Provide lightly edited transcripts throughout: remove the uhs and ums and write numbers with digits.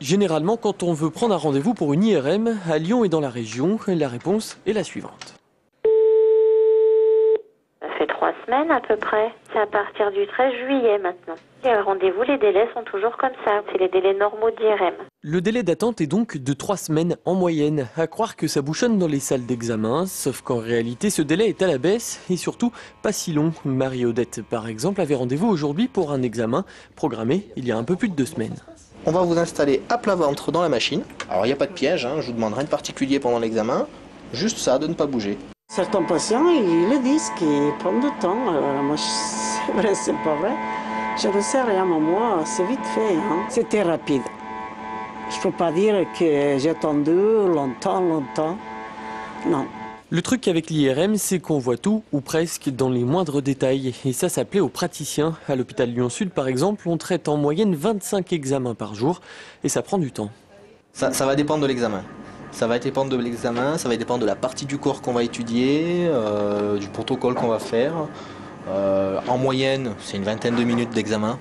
Généralement, quand on veut prendre un rendez-vous pour une IRM à Lyon et dans la région, la réponse est la suivante. Ça fait 3 semaines à peu près. C'est à partir du 13 juillet maintenant. Les rendez-vous, les délais sont toujours comme ça. C'est les délais normaux d'IRM. Le délai d'attente est donc de 3 semaines en moyenne. À croire que ça bouchonne dans les salles d'examen, sauf qu'en réalité ce délai est à la baisse et surtout pas si long. Marie-Odette par exemple avait rendez-vous aujourd'hui pour un examen programmé il y a un peu plus de 2 semaines. On va vous installer à plat ventre dans la machine. Alors il n'y a pas de piège, je vous demande rien de particulier pendant l'examen. Juste ça, de ne pas bouger. Certains patients, ils le disent qu'ils prennent du temps. Moi, c'est vrai, c'est pas vrai. Je ne sais rien, mais moi, c'est vite fait. C'était rapide. Je ne peux pas dire que j'ai attendu longtemps. Non. Le truc avec l'IRM, c'est qu'on voit tout, ou presque, dans les moindres détails. Et ça plaît aux praticiens. À l'hôpital Lyon-Sud, par exemple, on traite en moyenne 25 examens par jour. Et ça prend du temps. Ça va dépendre de l'examen. Ça va dépendre de l'examen, ça va dépendre de la partie du corps qu'on va étudier, du protocole qu'on va faire. En moyenne, c'est une vingtaine de minutes d'examen.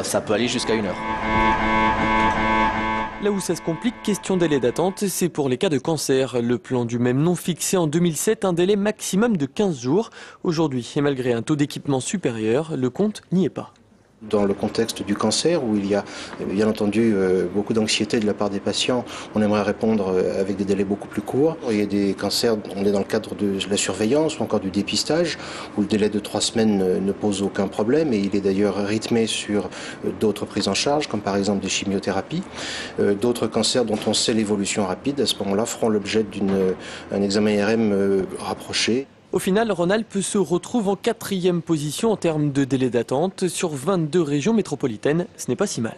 Ça peut aller jusqu'à 1 heure. Là où ça se complique, question délai d'attente, c'est pour les cas de cancer. Le plan du même nom fixé en 2007 un délai maximum de 15 jours. Aujourd'hui, et malgré un taux d'équipement supérieur, le compte n'y est pas. Dans le contexte du cancer, où il y a bien entendu beaucoup d'anxiété de la part des patients, on aimerait répondre avec des délais beaucoup plus courts. Il y a des cancers, on est dans le cadre de la surveillance ou encore du dépistage, où le délai de 3 semaines ne pose aucun problème, et il est d'ailleurs rythmé sur d'autres prises en charge, comme par exemple des chimiothérapies. D'autres cancers dont on sait l'évolution rapide, à ce moment-là, feront l'objet d'un examen IRM rapproché. Au final, Rhône-Alpes se retrouve en 4e position en termes de délai d'attente. Sur 22 régions métropolitaines, ce n'est pas si mal.